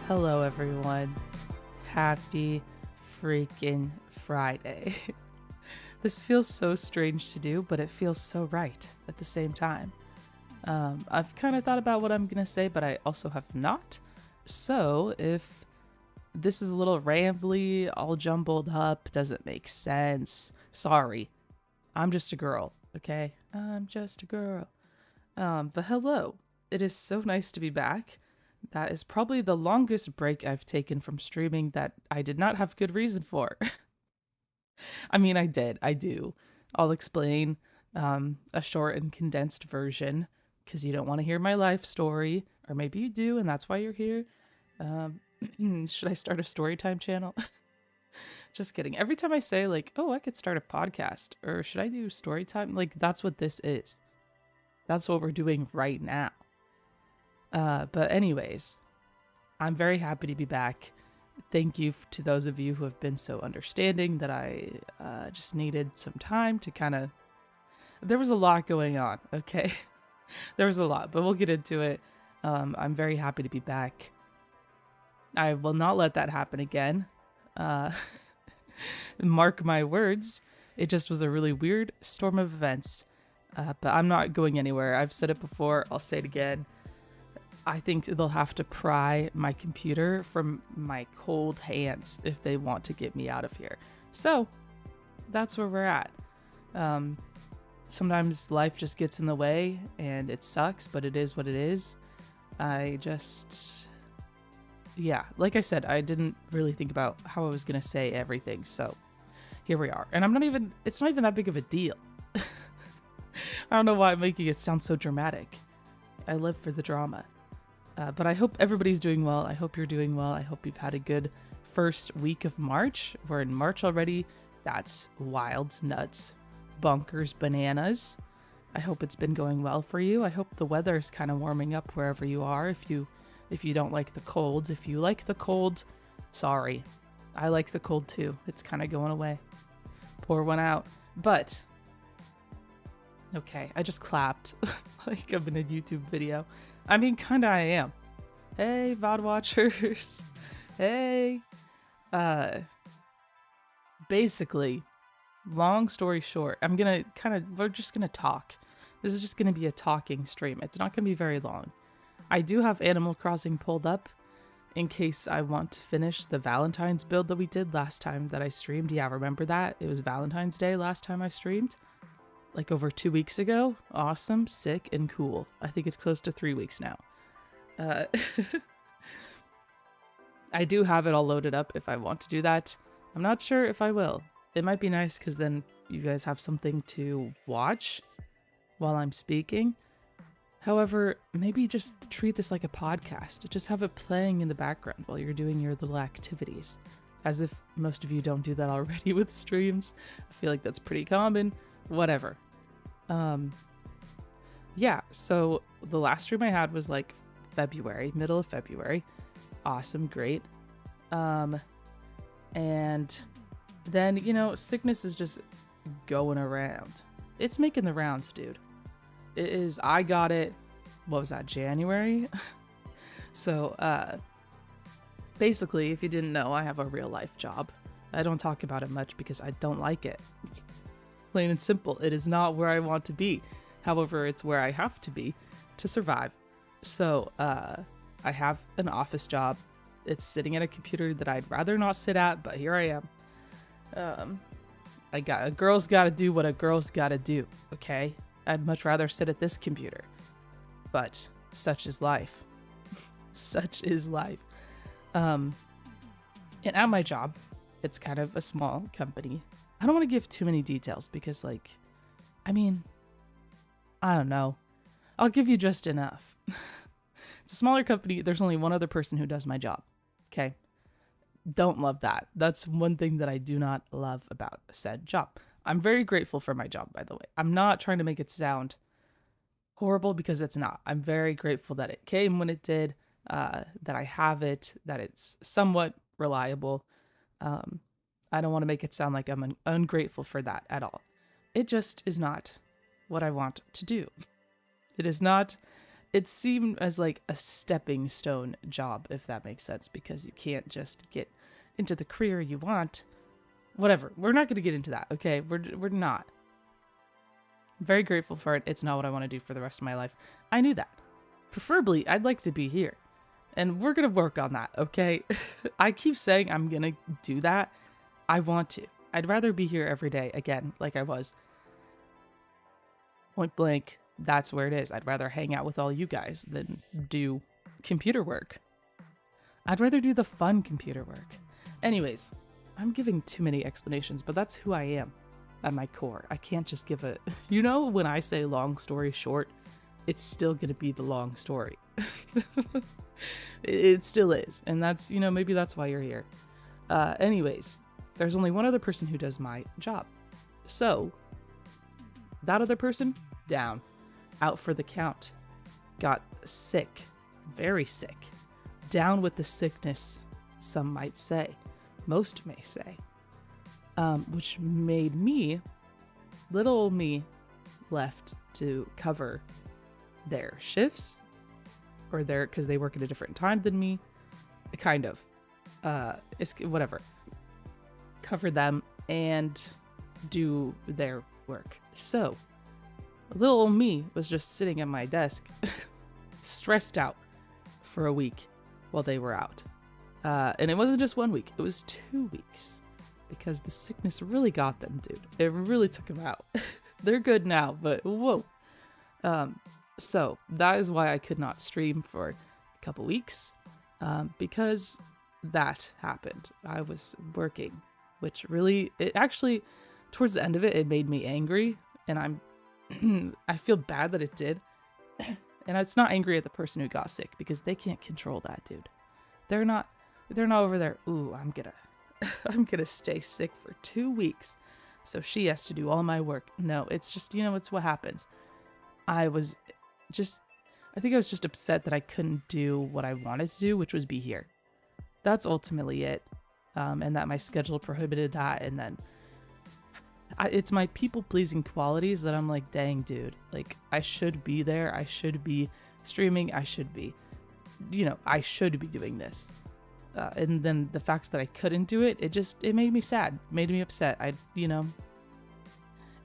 Hello, everyone. Happy freaking Friday. This feels so strange to do, but it feels so right at the same time. I've kind of thought about what I'm going to say, but I also have not. So if this is a little rambly, all jumbled up, doesn't make sense, sorry. I'm just a girl, okay? I'm just a girl. But hello. It is so nice to be back. That is probably the longest break I've taken from streaming that I did not have good reason for. I mean, I did. I do. I'll explain a short and condensed version because you don't want to hear my life story, or maybe you do, and that's why you're here. Um, should I start a story time channel? Just kidding. Every time I say, like, oh, I could start a podcast, or should I do story time? Like, that's what this is. That's what we're doing right now. But anyways, I'm very happy to be back. Thank you to those of you who have been so understanding that I just needed some time to kind of. There was a lot going on, okay? There was a lot, but we'll get into it. I'm very happy to be back. I will not let that happen again. Uh, mark my words. It just was a really weird storm of events. But I'm not going anywhere. I've said it before, I'll say it again. I think they'll have to pry my computer from my cold hands if they want to get me out of here. So that's where we're at. Sometimes life just gets in the way and it sucks, but it is what it is. Yeah, like I said, I didn't really think about how I was going to say everything. So here we are. And it's not even that big of a deal. I don't know why I'm making it sound so dramatic. I live for the drama. But I hope everybody's doing well. I hope you're doing well. I hope you've had a good first week of March. We're in March already. That's wild, nuts, bonkers, bananas. I hope it's been going well for you. I hope the weather's kind of warming up wherever you are. If you don't like the cold, if you like the cold, sorry. I like the cold too. It's kind of going away. Pour one out. But okay, I just clapped like I'm in a YouTube video. I mean, kinda I am. Hey, VOD watchers. Hey. Basically, long story short, we're just gonna talk. This is just gonna be a talking stream. It's not gonna be very long. I do have Animal Crossing pulled up in case I want to finish the Valentine's build that we did last time that I streamed. Yeah, remember that? It was Valentine's Day last time I streamed. Like over 2 weeks ago. Awesome, sick, and cool. I think it's close to 3 weeks now. I do have it all loaded up if I want to do that. I'm not sure if I will. It might be nice because then you guys have something to watch while I'm speaking. However, maybe just treat this like a podcast. Just have it playing in the background while you're doing your little activities. As if most of you don't do that already with streams. I feel like that's pretty common. Whatever. Yeah, so the last stream I had was like February, middle of February. Awesome, great. And then, sickness is just going around. It's making the rounds, dude. It is, I got it, what was that, January? So, basically, if you didn't know, I have a real life job. I don't talk about it much because I don't like it. Plain and simple, it is not where I want to be. However, it's where I have to be to survive. So, I have an office job. It's sitting at a computer that I'd rather not sit at, but here I am. A girl's gotta do what a girl's gotta do, okay? I'd much rather sit at this computer. But such is life. Such is life. And at my job, it's kind of a small company. I don't want to give too many details because, I don't know. I'll give you just enough. It's a smaller company. There's only one other person who does my job. Okay? Don't love that. That's one thing that I do not love about said job. I'm very grateful for my job, by the way. I'm not trying to make it sound horrible because it's not. I'm very grateful that it came when it did, that I have it, that it's somewhat reliable. I don't want to make it sound like I'm ungrateful for that at all. It just is not what I want to do. It is not it seemed as like a stepping stone job, if that makes sense, because you can't just get into the career you want. Whatever. We're not going to get into that, okay? We're not. I'm very grateful for it. It's not what I want to do for the rest of my life. I knew that. Preferably, I'd like to be here. And we're going to work on that, okay? I keep saying I'm going to do that. I want to. I'd rather be here every day, again, like I was. Point blank, that's where it is. I'd rather hang out with all you guys than do computer work. I'd rather do the fun computer work. Anyways, I'm giving too many explanations, but that's who I am at my core. I can't just give a... You know, when I say long story short, it's still going to be the long story. It still is. And that's, you know, maybe that's why you're here. Anyways, there's only one other person who does my job. So, that other person, down. Out for the count. Got sick. Very sick. Down with the sickness, some might say. Most may say. Which made me, little old me, left to cover their shifts. Or their, because they work at a different time than me. Kind of. It's whatever. Cover them and do their work. So, little old me was just sitting at my desk, stressed out for a week while they were out. And it wasn't just 1 week, it was 2 weeks. Because the sickness really got them, dude. It really took them out. They're good now, but whoa. So, that is why I could not stream for a couple weeks. Because that happened. I was working, which really, it actually, towards the end of it, it made me angry. And I feel bad that it did. And it's not angry at the person who got sick, because they can't control that, dude. They're not over there, ooh, I'm gonna stay sick for 2 weeks, so she has to do all my work. No, it's just, you know, it's what happens. I think I was just upset that I couldn't do what I wanted to do, which was be here. That's ultimately it. And that my schedule prohibited that, and then it's my people-pleasing qualities that I'm like, dang, dude, like, I should be there, I should be streaming, I should be, you know, I should be doing this. And then the fact that I couldn't do it, it made me sad, made me upset. And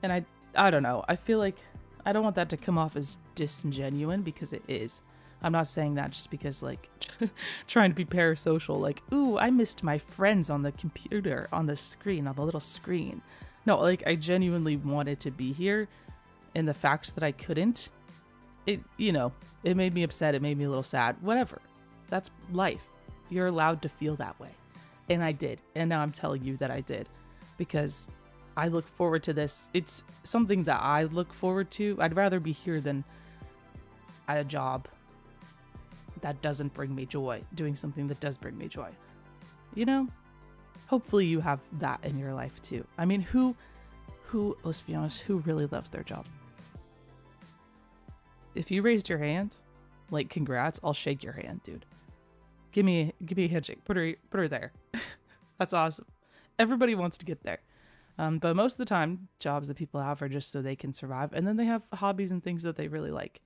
I don't know, I feel like I don't want that to come off as disingenuous, because it is. I'm not saying that just because, like, trying to be parasocial, like, ooh, I missed my friends on the computer, on the screen, on the little screen. No, like, I genuinely wanted to be here, and the fact that I couldn't, it made me upset, it made me a little sad, whatever. That's life. You're allowed to feel that way. And I did, and now I'm telling you that I did, because I look forward to this. It's something that I look forward to. I'd rather be here than at a job that doesn't bring me joy, doing something that does bring me joy. You know? Hopefully you have that in your life too. I mean, who, let's be honest, who really loves their job? If you raised your hand, like, congrats, I'll shake your hand, dude. Give me a handshake. Put her there. That's awesome. Everybody wants to get there. But most of the time, jobs that people have are just so they can survive. And then they have hobbies and things that they really like.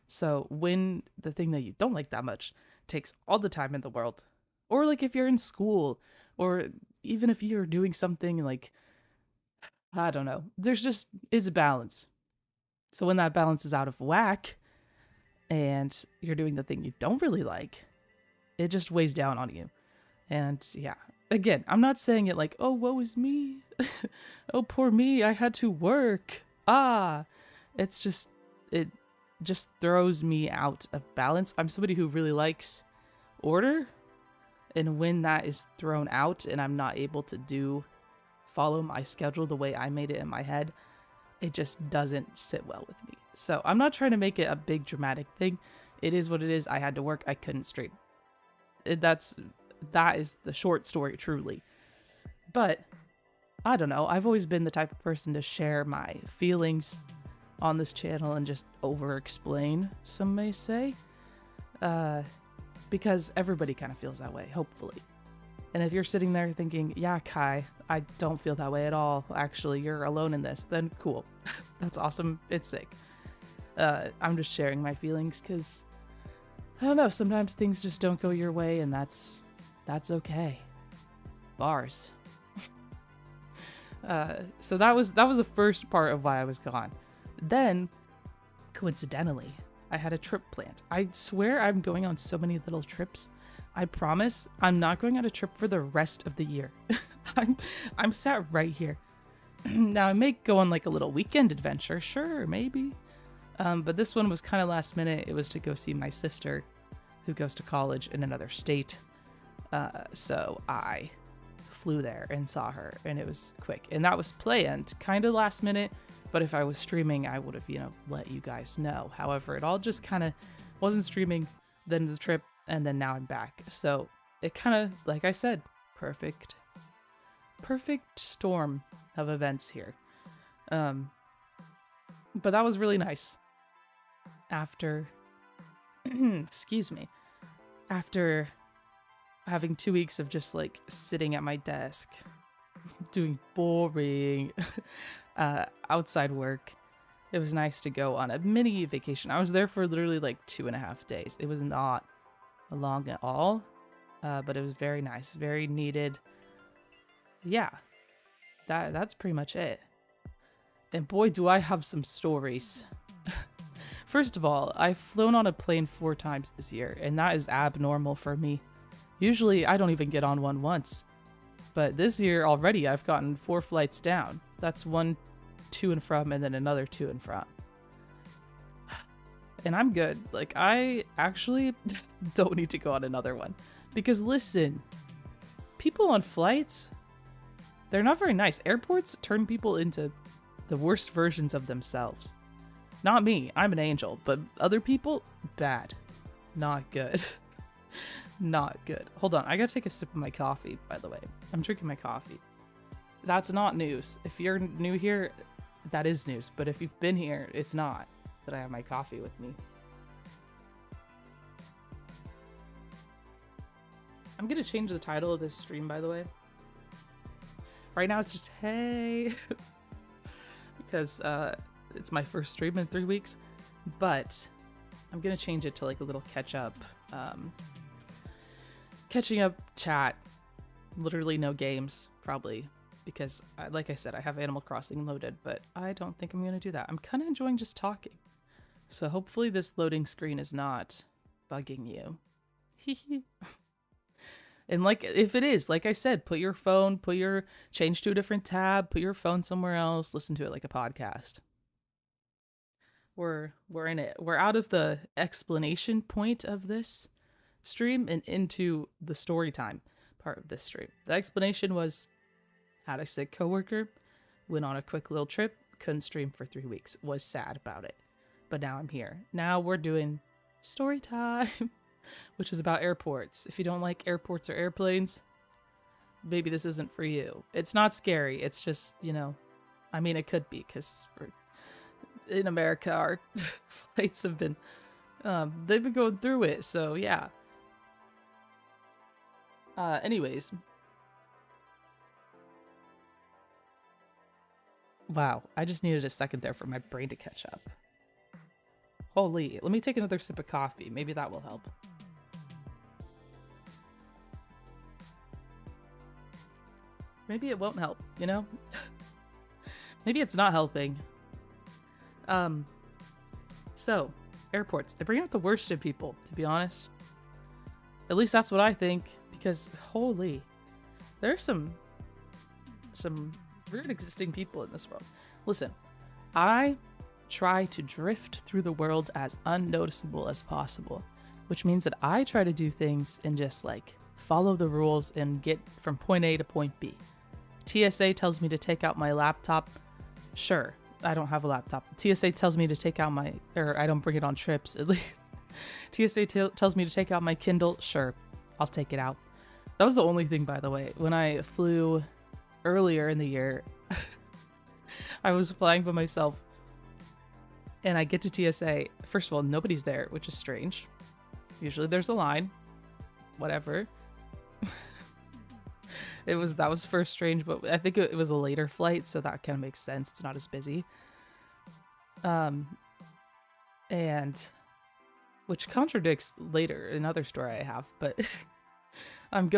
So when the thing that you don't like that much takes all the time in the world, or like if you're in school, or even if you're doing something like, I don't know, it's a balance. So when that balance is out of whack and you're doing the thing you don't really like, it just weighs down on you. And yeah, again, I'm not saying it like, oh, woe is me. Oh, poor me, I had to work. It just throws me out of balance. I'm somebody who really likes order. And when that is thrown out and I'm not able to follow my schedule the way I made it in my head, it just doesn't sit well with me. So I'm not trying to make it a big dramatic thing. It is what it is. I had to work. I couldn't stream. That is the short story, truly. But I don't know. I've always been the type of person to share my feelings on this channel and just over-explain, some may say. Because everybody kind of feels that way, hopefully. And if you're sitting there thinking, yeah, Kai, I don't feel that way at all, actually, you're alone in this, then cool. That's awesome. It's sick. I'm just sharing my feelings because I don't know, sometimes things just don't go your way, and that's okay. Bars. So that was the first part of why I was gone. Then, coincidentally, I had a trip planned. I swear I'm going on so many little trips. I promise I'm not going on a trip for the rest of the year. I'm sat right here. Now I may go on like a little weekend adventure, sure, maybe. But this one was kind of last minute. It was to go see my sister, who goes to college in another state. So I flew there and saw her, and it was quick. And that was planned, kind of last minute. But if I was streaming, I would have, let you guys know. However, it all just kind of wasn't streaming, then the trip, and then now I'm back. So it kind of, like I said, perfect storm of events here. But that was really nice. After, excuse me, after having 2 weeks of just like sitting at my desk, doing boring outside work, it was nice to go on a mini vacation. I was there for literally like 2.5 days. It was not long at all, but it was very nice, very needed. Yeah, that's pretty much it. And boy, do I have some stories. First of all, I've flown on a plane 4 times this year, and that is abnormal for me. Usually, I don't even get on one once. But this year already, I've gotten 4 flights down. That's 1 to and from, and then another to and from. And I'm good. Like, I actually don't need to go on another one. Because listen, people on flights, they're not very nice. Airports turn people into the worst versions of themselves. Not me, I'm an angel, but other people, bad. Not good. Not good. Hold on, I gotta take a sip of my coffee, by the way. I'm drinking my coffee. That's not news. If you're new here, that is news. But if you've been here, it's not that I have my coffee with me. I'm gonna change the title of this stream, by the way. Right now it's just, hey. Because it's my first stream in 3 weeks. But I'm gonna change it to like a little catching up chat. Literally no games, probably, because like I said, I have Animal Crossing loaded, but I don't think I'm gonna do that. I'm kind of enjoying just talking, so hopefully this loading screen is not bugging you. And like, if it is, like I said, change to a different tab, put your phone somewhere else, listen to it like a podcast. We're in it. We're out of the explanation point of this stream and into the story time part of this stream. The explanation was, had a sick coworker, went on a quick little trip, couldn't stream for 3 weeks, was sad about it. But now I'm here. Now we're doing story time, which is about airports. If you don't like airports or airplanes, maybe this isn't for you. It's not scary. It's just, I mean, it could be, because in America, our flights have been, they've been going through it. So yeah. Anyways. Wow, I just needed a second there for my brain to catch up. Holy, let me take another sip of coffee. Maybe that will help. Maybe it won't help, Maybe it's not helping. So, airports, they bring out the worst in people, to be honest. At least that's what I think, because holy, there's some weird existing people in this world. Listen, I try to drift through the world as unnoticeable as possible, which means that I try to do things and just like follow the rules and get from point A to point B. TSA tells me to take out my laptop. Sure, I don't have a laptop. TSA tells me to take out I don't bring it on trips. At least TSA tells me to take out my Kindle. Sure, I'll take it out. That was the only thing, by the way. When I flew earlier in the year, I was flying by myself, and I get to TSA. First of all, nobody's there, which is strange. Usually there's a line. Whatever. That was first strange, but I think it was a later flight, so that kind of makes sense. It's not as busy. And which contradicts later another story I have, but I'm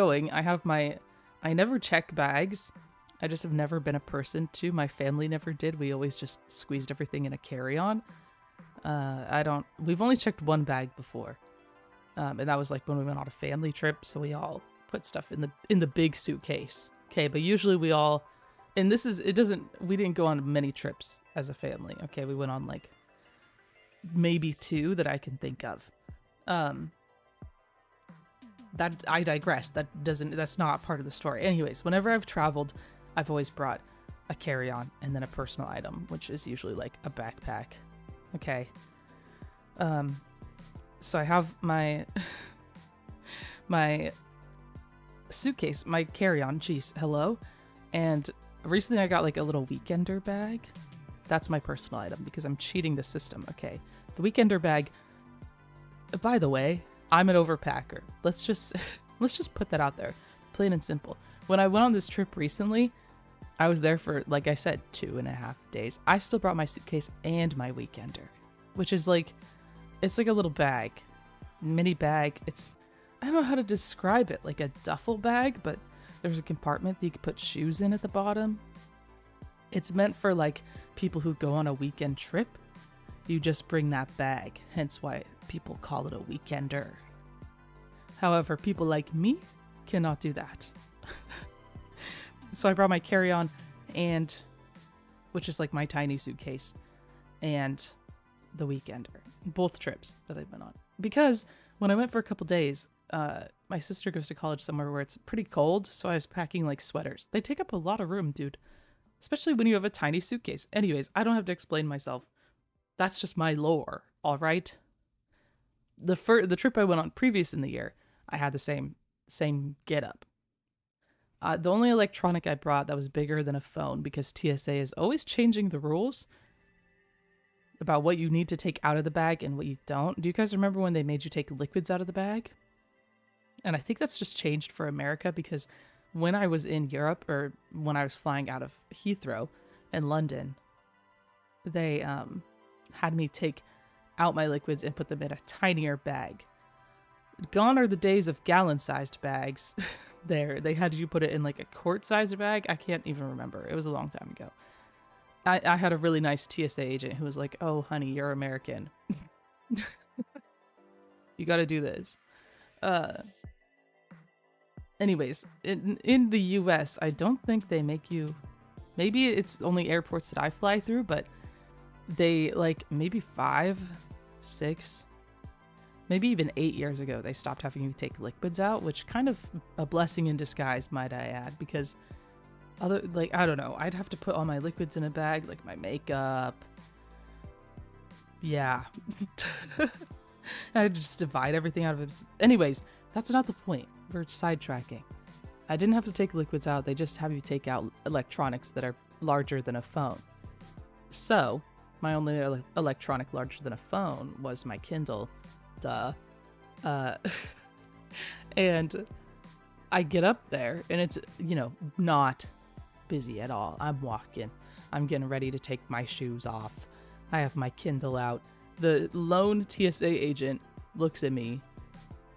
I never check bags. I just have never been a person to. My family never did. We always just squeezed everything in a carry-on. We've only checked one bag before. And that was like when we went on a family trip, so we all put stuff in the big suitcase. Okay, but usually we didn't go on many trips as a family. Okay, we went on like maybe 2 that I can think of. That I digress. That's not part of the story. Anyways, whenever I've traveled, I've always brought a carry-on and then a personal item, which is usually like a backpack. Okay. So I have my suitcase, my carry-on, geez, hello. And recently I got like a little weekender bag. That's my personal item because I'm cheating the system. Okay. The weekender bag, by the way, I'm an overpacker. Let's just put that out there. Plain and simple. When I went on this trip recently, I was there for, like I said, 2.5 days. I still brought my suitcase and my weekender, which is like, it's like a little bag, mini bag. I don't know how to describe it, like a duffel bag, but there's a compartment that you can put shoes in at the bottom. It's meant for like people who go on a weekend trip. You just bring that bag, hence why people call it a weekender. However, people like me cannot do that. So I brought my carry-on, which is like my tiny suitcase, and the weekender. Both trips that I've been on. Because when I went for a couple days, my sister goes to college somewhere where it's pretty cold, so I was packing like sweaters. They take up a lot of room, dude. Especially when you have a tiny suitcase. Anyways, I don't have to explain myself. That's just my lore, all right? The trip I went on previous in the year, I had the same get-up. The only electronic I brought that was bigger than a phone, because TSA is always changing the rules about what you need to take out of the bag and what you don't. Do you guys remember when they made you take liquids out of the bag? And I think that's just changed for America, because when I was in Europe, or when I was flying out of Heathrow in London, they had me take out my liquids and put them in a tinier bag. Gone are the days of gallon-sized bags. They had you put it in like a quart-sized bag. I can't even remember. It was a long time ago. I had a really nice TSA agent who was like, "Oh, honey, you're American. You got to do this." Anyways, in the US, I don't think they make you... Maybe it's only airports that I fly through, but they, like, maybe 5, 6, maybe even 8 years ago, they stopped having you take liquids out, which kind of a blessing in disguise, might I add, because I don't know, I'd have to put all my liquids in a bag, like my makeup. Yeah. I'd just divide everything out of it. Anyways, that's not the point. We're sidetracking. I didn't have to take liquids out. They just have you take out electronics that are larger than a phone. So, my only electronic larger than a phone was my Kindle. Duh. And I get up there, and it's, not busy at all. I'm walking. I'm getting ready to take my shoes off. I have my Kindle out. The lone TSA agent looks at me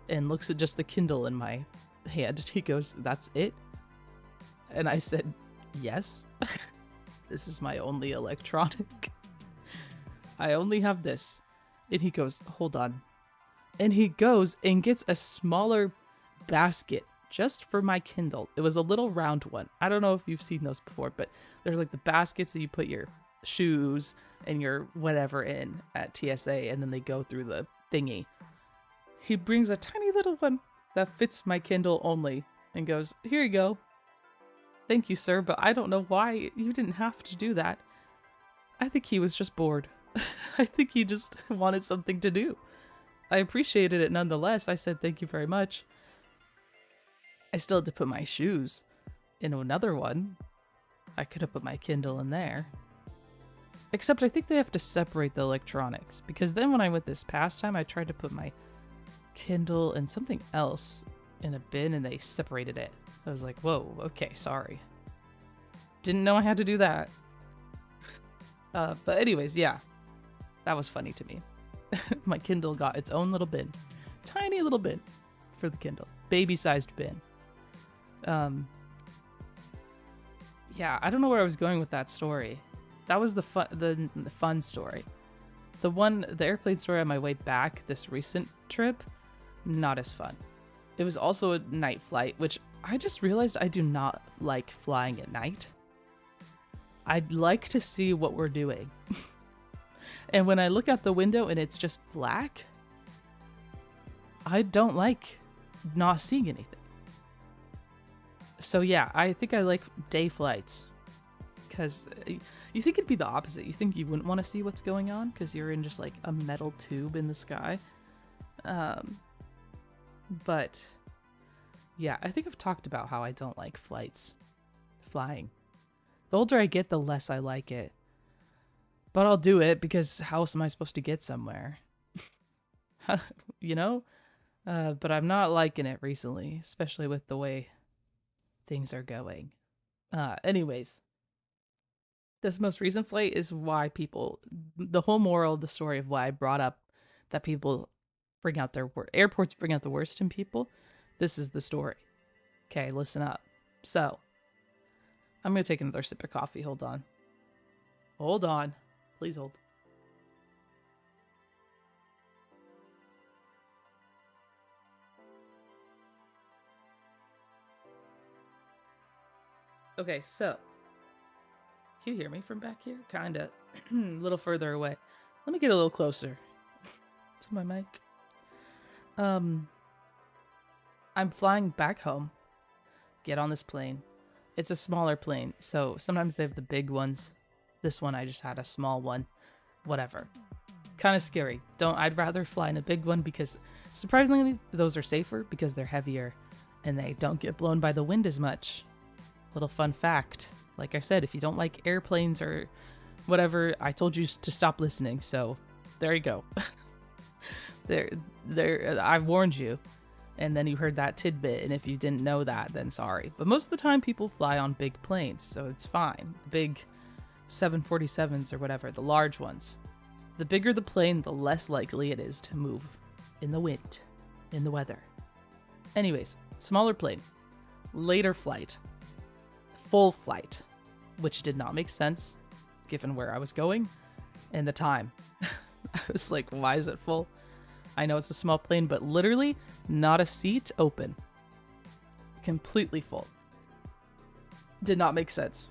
and looks at just the Kindle in my hand. He goes, "That's it?" And I said, "Yes." This is my only electronic. I only have this. And he goes, "Hold on." And he goes and gets a smaller basket just for my Kindle. It was a little round one. I don't know if you've seen those before, but there's like the baskets that you put your shoes and your whatever in at TSA, and then they go through the thingy. He brings a tiny little one that fits my Kindle only and goes, "Here you go. Thank you, sir, but I don't know why you didn't have to do that." I think he was just bored. I think he just wanted something to do. I appreciated it nonetheless. I said, "Thank you very much." I still had to put my shoes in another one. I could have put my Kindle in there. Except I think they have to separate the electronics, because then when I went this past time, I tried to put my Kindle and something else in a bin, and they separated it. I was like, whoa, okay, sorry. Didn't know I had to do that. But anyways, yeah. That was funny to me. My Kindle got its own little bin. Tiny little bin for the Kindle. Baby-sized bin. Yeah, I don't know where I was going with that story. That was the fun story. The airplane story on my way back this recent trip, not as fun. It was also a night flight, which I just realized I do not like flying at night. I'd like to see what we're doing. And when I look out the window and it's just black, I don't like not seeing anything. So yeah, I think I like day flights. Because you think it'd be the opposite. You think you wouldn't want to see what's going on because you're in just like a metal tube in the sky. But yeah, I think I've talked about how I don't like flying. The older I get, the less I like it. But I'll do it because how else am I supposed to get somewhere? You know? But I'm not liking it recently, especially with the way things are going. Anyways, this most recent flight is why the whole moral of the story of why I brought up that people bring out airports bring out the worst in people. This is the story. Okay, listen up. So, I'm going to take another sip of coffee. Hold on. Hold on. Please hold. Okay, so. Can you hear me from back here? Kinda. A little further away. Let me get a little closer to my mic. I'm flying back home. Get on this plane. It's a smaller plane, so sometimes they have the big ones. This one I just had a small one. Whatever. Kind of scary. I'd rather fly in a big one because surprisingly those are safer because they're heavier and they don't get blown by the wind as much. Little fun fact. Like I said, if you don't like airplanes or whatever, I told you to stop listening, so there you go. I warned you. And then you heard that tidbit, and if you didn't know that, then sorry. But most of the time, people fly on big planes, so it's fine. The big 747s or whatever, the large ones. The bigger the plane, the less likely it is to move in the wind, in the weather. Anyways, smaller plane. Later flight. Full flight, which did not make sense, given where I was going and the time. I was like, why is it full? I know it's a small plane, but literally not a seat open. Completely full. Did not make sense.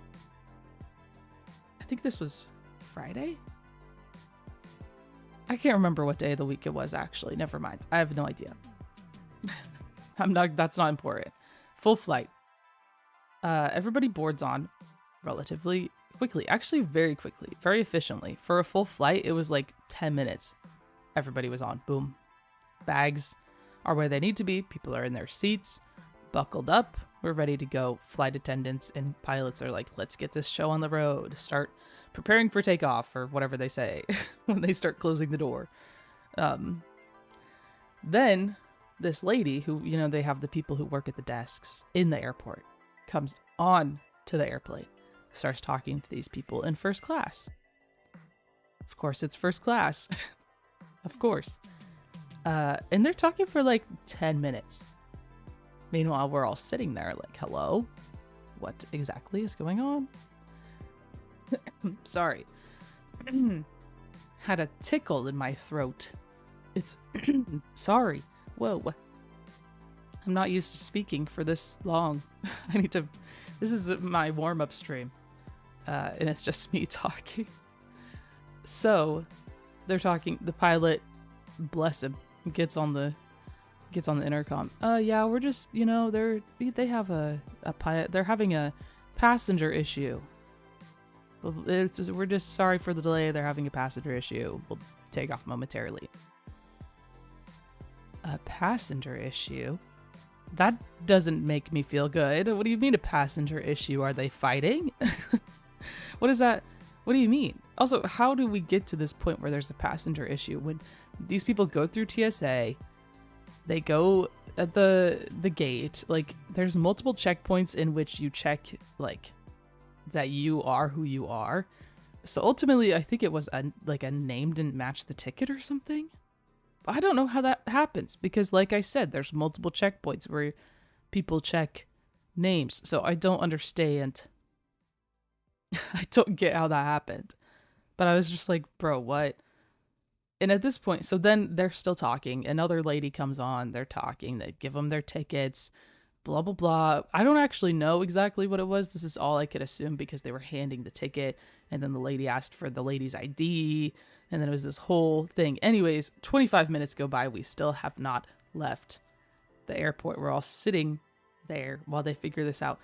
I think this was Friday? I can't remember what day of the week it was, actually. Never mind. I have no idea. That's not important. Full flight. Everybody boards on relatively quickly. Actually, very quickly. Very efficiently. For a full flight, it was like 10 minutes. Everybody was on. Boom. Bags are where they need to be. People are in their seats, buckled up. We're ready to go. Flight attendants and pilots are like, let's get this show on the road. Start preparing for takeoff or whatever they say when they start closing the door. Then this lady who, they have the people who work at the desks in the airport comes on to the airplane, starts talking to these people in first class. Of course, it's first class. Of course. And they're talking for like 10 minutes. Meanwhile, we're all sitting there like, hello? What exactly is going on? Sorry. Had a tickle in my throat. It's sorry. Whoa. I'm not used to speaking for this long. This is my warm-up stream. And it's just me talking. So, they're talking, the pilot, bless him, gets on the intercom. Yeah, we're just, they have they're having a passenger issue. We're just sorry for the delay. They're having a passenger issue. We'll take off momentarily. A passenger issue? That doesn't make me feel good. What do you mean a passenger issue? Are they fighting? What is that? What do you mean? Also, how do we get to this point where there's a passenger issue? When these people go through TSA, they go at the gate, like there's multiple checkpoints in which you check like that you are who you are. So ultimately, I think it was a name didn't match the ticket or something. I don't know how that happens because, like I said, there's multiple checkpoints where people check names. So I don't understand. I don't get how that happened. But I was just like, bro, what? And at this point, so then they're still talking. Another lady comes on. They're talking. They give them their tickets. Blah, blah, blah. I don't actually know exactly what it was. This is all I could assume because they were handing the ticket. And then the lady asked for the lady's ID. And then it was this whole thing. Anyways, 25 minutes go by. We still have not left the airport. We're all sitting there while they figure this out.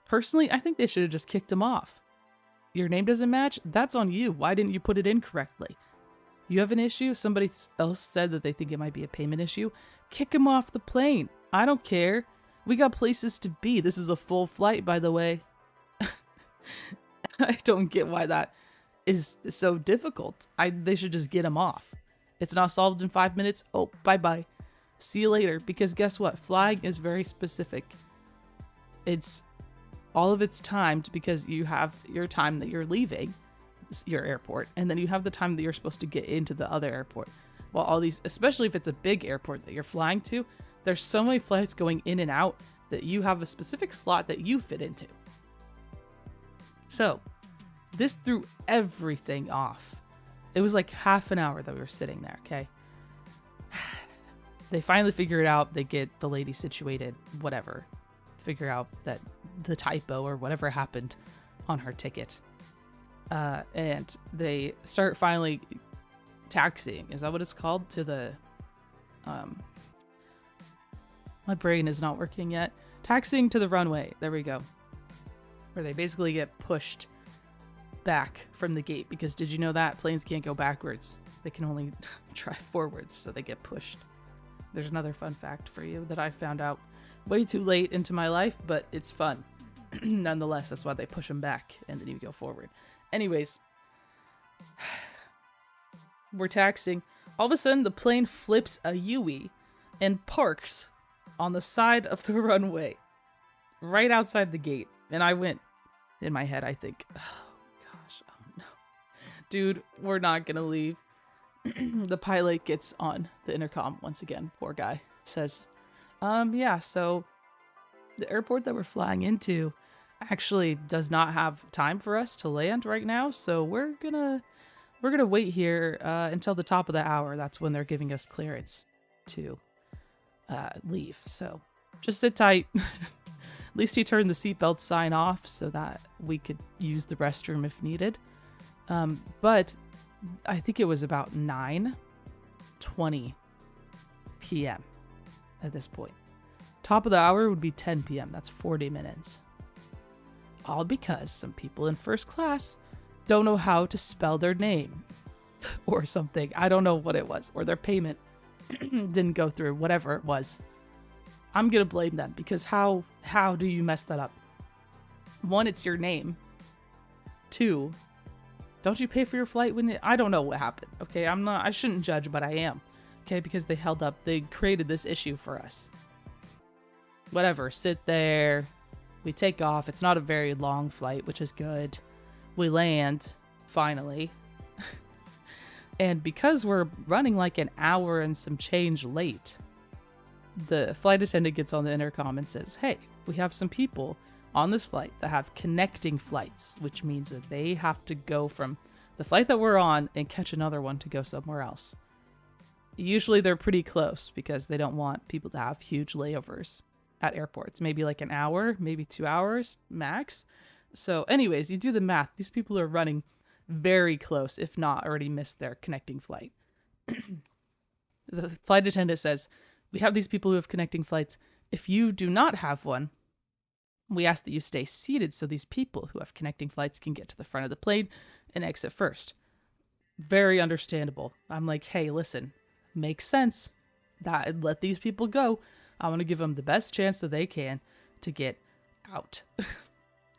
Personally, I think they should have just kicked him off. Your name doesn't match? That's on you. Why didn't you put it in correctly? You have an issue? Somebody else said that they think it might be a payment issue? Kick him off the plane. I don't care. We got places to be. This is a full flight, by the way. I don't get why that is so difficult. They should just get him off. It's not solved in 5 minutes. Oh, bye-bye. See you later. Because guess what? Flying is very specific. All of it's timed because you have your time that you're leaving your airport, and then you have the time that you're supposed to get into the other airport. Well, all these, especially if it's a big airport that you're flying to, there's so many flights going in and out that you have a specific slot that you fit into. So this threw everything off. It was like half an hour that we were sitting there, okay? They finally figure it out. They get the lady situated, whatever. Figure out that the typo or whatever happened on her ticket. And they start finally taxiing. Is that what it's called? To the... my brain is not working yet. Taxiing to the runway. There we go. Where they basically get pushed back from the gate. Because did you know that? Planes can't go backwards. They can only drive forwards, so they get pushed. There's another fun fact for you that I found out way too late into my life, but it's fun. Nonetheless, that's why they push them back, and then you go forward. Anyways, we're taxiing. All of a sudden, the plane flips a U-ey and parks on the side of the runway, right outside the gate. And I went, in my head, I think, oh gosh, oh no. Dude, we're not gonna leave. The pilot gets on the intercom once again. Poor guy. Says, yeah, so the airport that we're flying into actually does not have time for us to land right now, so we're gonna wait here until the top of the hour. That's when they're giving us clearance to leave. So just sit tight. At least he turned the seatbelt sign off so that we could use the restroom if needed. But I think it was about 9:20 p.m. at this point. Top of the hour would be 10 p.m. That's 40 minutes. All because some people in first class don't know how to spell their name or something. I don't know what it was. Or their payment didn't go through, whatever it was. I'm going to blame them because how do you mess that up? One, it's your name. Two, don't you pay for your flight when I don't know what happened. Okay, I shouldn't judge, but I am. Okay, because they created this issue for us. Whatever, sit there. We take off. It's not a very long flight, which is good. We land, finally. And because we're running like an hour and some change late, the flight attendant gets on the intercom and says, hey, we have some people on this flight that have connecting flights, which means that they have to go from the flight that we're on and catch another one to go somewhere else. Usually they're pretty close because they don't want people to have huge layovers at airports. Maybe like an hour, maybe 2 hours max. So anyways, you do the math. These people are running very close, if not already missed their connecting flight. The flight attendant says, we have these people who have connecting flights. If you do not have one, we ask that you stay seated so these people who have connecting flights can get to the front of the plane and exit first. Very understandable. I'm like, hey, listen, makes sense. Let these people go. I want to give them the best chance that they can to get out.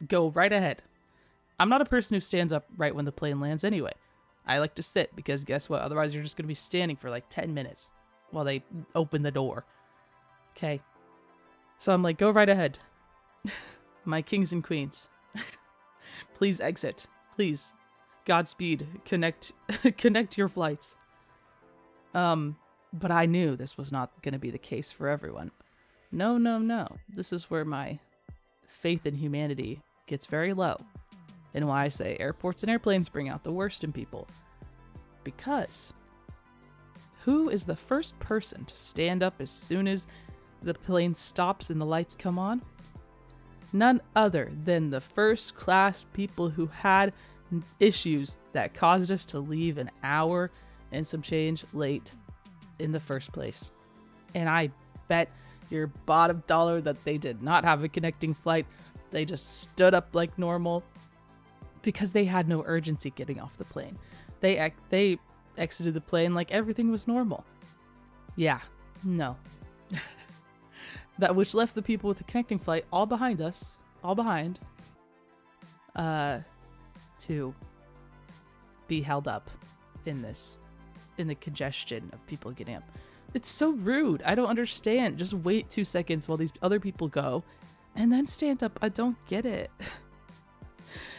Go right ahead. I'm not a person who stands up right when the plane lands anyway. I like to sit because guess what? Otherwise you're just going to be standing for like 10 minutes while they open the door. Okay. So I'm like, go right ahead. My kings and queens. Please exit. Please, Godspeed, connect your flights. But I knew this was not going to be the case for everyone. No, no, no. This is where my faith in humanity gets very low. And why I say airports and airplanes bring out the worst in people. Because who is the first person to stand up as soon as the plane stops and the lights come on? None other than the first class people who had issues that caused us to leave an hour and some change late in the first place. And I bet your bottom dollar that they did not have a connecting flight. They just stood up like normal because they had no urgency getting off the plane. They exited the plane like everything was normal. Yeah, no. That which left the people with the connecting flight all behind, to be held up in the congestion of people getting up. It's so rude. I don't understand. Just wait 2 seconds while these other people go and then stand up. I don't get it.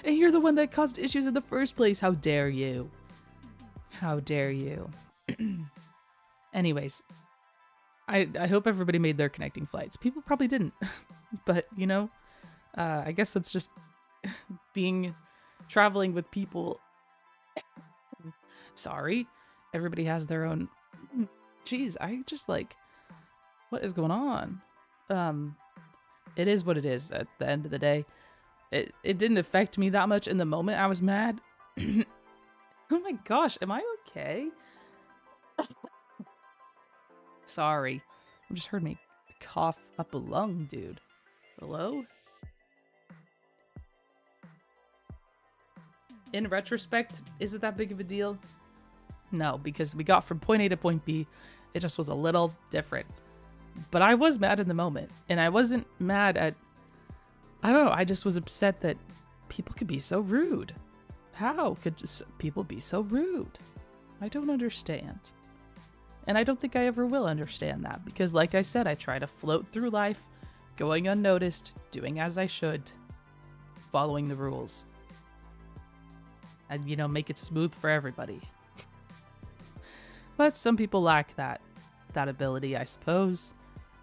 And you're the one that caused issues in the first place. How dare you? How dare you? Anyways, I hope everybody made their connecting flights. People probably didn't. But, you know, I guess that's just traveling with people. Sorry. Everybody has their own. Jeez, I just like, what is going on? It is what it is at the end of the day. It didn't affect me that much in the moment. I was mad. Oh my gosh, am I okay? Sorry. I just heard me cough up a lung, dude. Hello? In retrospect, is it that big of a deal? No, because we got from point A to point B. It just was a little different. But I was mad in the moment. And I wasn't mad at... I don't know, I just was upset that people could be so rude. How could people be so rude? I don't understand. And I don't think I ever will understand that. Because like I said, I try to float through life, going unnoticed, doing as I should, following the rules. And, you know, make it smooth for everybody. But some people lack that ability, I suppose.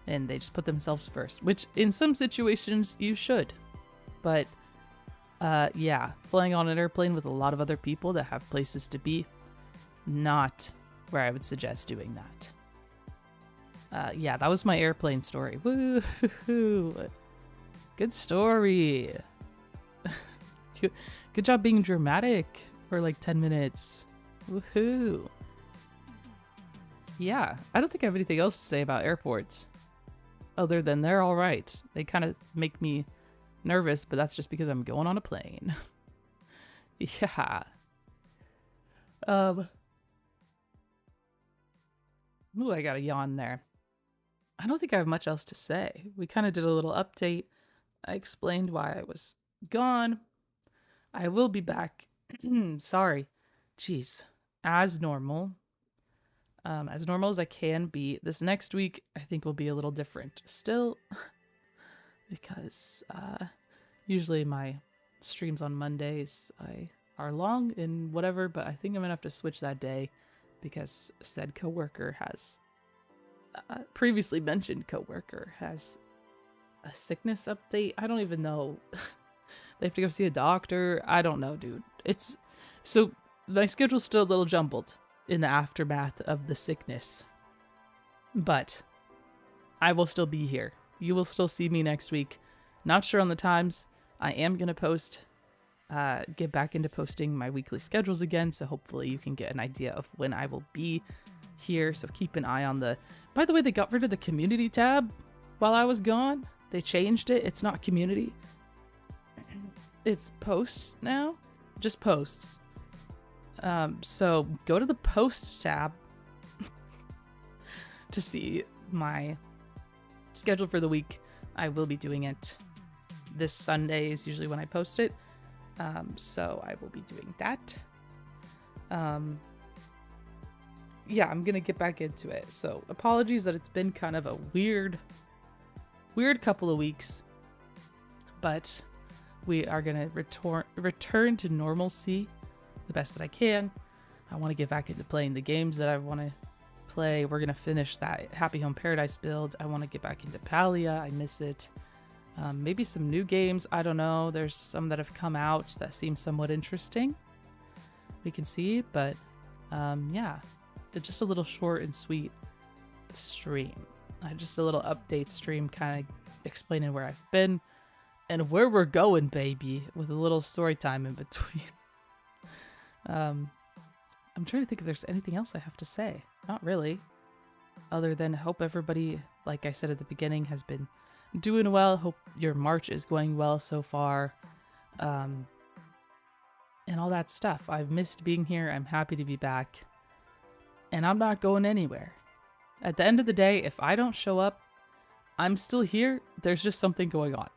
And they just put themselves first. Which, in some situations, you should. But, yeah. Flying on an airplane with a lot of other people that have places to be. Not where I would suggest doing that. Yeah, that was my airplane story. Woo-hoo-hoo. Good story. Good job being dramatic for like 10 minutes. Woohoo. Yeah, I don't think I have anything else to say about airports. Other than they're all right. They kind of make me nervous, but that's just because I'm going on a plane. Yeah. Ooh, I got a yawn there. I don't think I have much else to say. We kind of did a little update. I explained why I was gone. I will be back. Sorry. Jeez. As normal as I can be. This next week, I think will be a little different still. Because usually my streams on Mondays are long and whatever, but I think I'm going to have to switch that day because said coworker has, previously mentioned coworker has a sickness update. I don't even know. They have to go see a doctor. I don't know, dude. So my schedule's still a little jumbled in the aftermath of the sickness. But I will still be here. You will still see me next week. Not sure on the times. I am going to post, get back into posting my weekly schedules again. So hopefully you can get an idea of when I will be here. So keep an eye on by the way, they got rid of the community tab while I was gone. They changed it. It's not community. It's posts now. Just posts. So go to the post tab to see my schedule for the week. I will be doing it this Sunday is usually when I post it. So I will be doing that. Yeah, I'm gonna get back into it. So apologies that it's been kind of a weird couple of weeks, but we are going to return to normalcy the best that I can. I want to get back into playing the games that I want to play. We're going to finish that Happy Home Paradise build. I want to get back into Palia. I miss it. Maybe some new games. I don't know. There's some that have come out that seem somewhat interesting. We can see, but yeah, it's just a little short and sweet stream. Just a little update stream kind of explaining where I've been and where we're going, baby, with a little story time in between. I'm trying to think if there's anything else I have to say. Not really. Other than hope everybody, like I said at the beginning, has been doing well. Hope your March is going well so far. And all that stuff. I've missed being here. I'm happy to be back. And I'm not going anywhere. At the end of the day, if I don't show up, I'm still here. There's just something going on.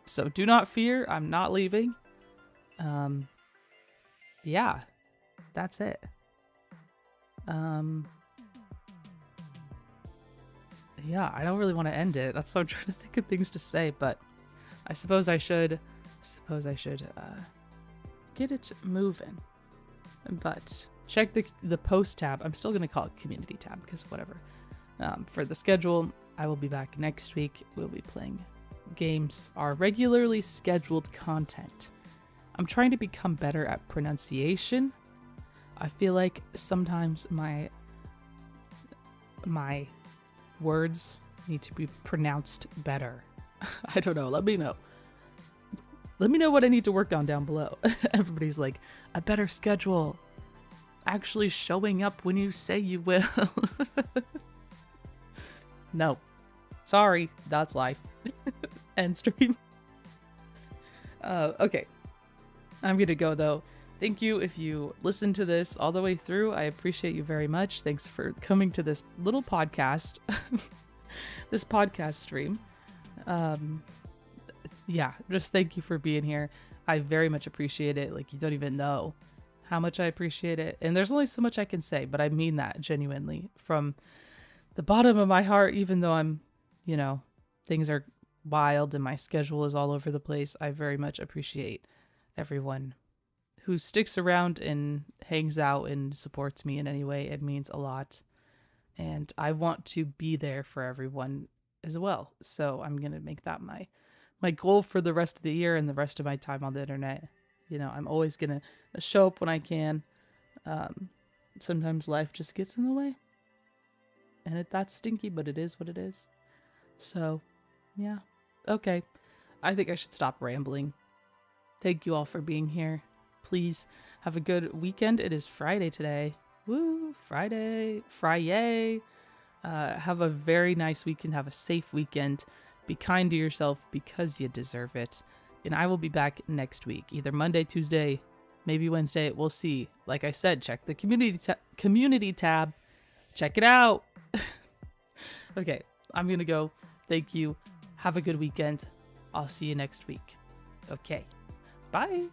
So do not fear. I'm not leaving. Yeah, that's it. Yeah, I don't really want to end it. That's why I'm trying to think of things to say, but I suppose I should get it moving. But check the post tab. I'm still going to call it community tab because whatever. For the schedule, I will be back next week. We'll be playing games, our regularly scheduled content. I'm trying to become better at pronunciation. I feel like sometimes my words need to be pronounced better. I don't know. Let me know. Let me know what I need to work on down below. Everybody's like, a better schedule. Actually showing up when you say you will. No. Sorry. That's life. End stream. Okay. I'm gonna go though. Thank you if you listened to this all the way through. I appreciate you very much. Thanks for coming to this little podcast. This podcast stream. Yeah, just thank you for being here. I very much appreciate it. Like, you don't even know how much I appreciate it. And there's only so much I can say, but I mean that genuinely from the bottom of my heart, even though I'm, things are wild and my schedule is all over the place. I very much appreciate everyone who sticks around and hangs out and supports me in any way. It means a lot. And I want to be there for everyone as well. So I'm going to make that my goal for the rest of the year and the rest of my time on the internet. I'm always going to show up when I can. Sometimes life just gets in the way. And that's stinky, but it is what it is. So, yeah. Okay. I think I should stop rambling. Thank you all for being here. Please have a good weekend. It is Friday today. Woo! Friday. Friday. Have a very nice weekend. Have a safe weekend. Be kind to yourself because you deserve it. And I will be back next week. Either Monday, Tuesday, maybe Wednesday. We'll see. Like I said, check the community tab. Check it out. Okay. I'm going to go. Thank you. Have a good weekend. I'll see you next week. Okay. Bye.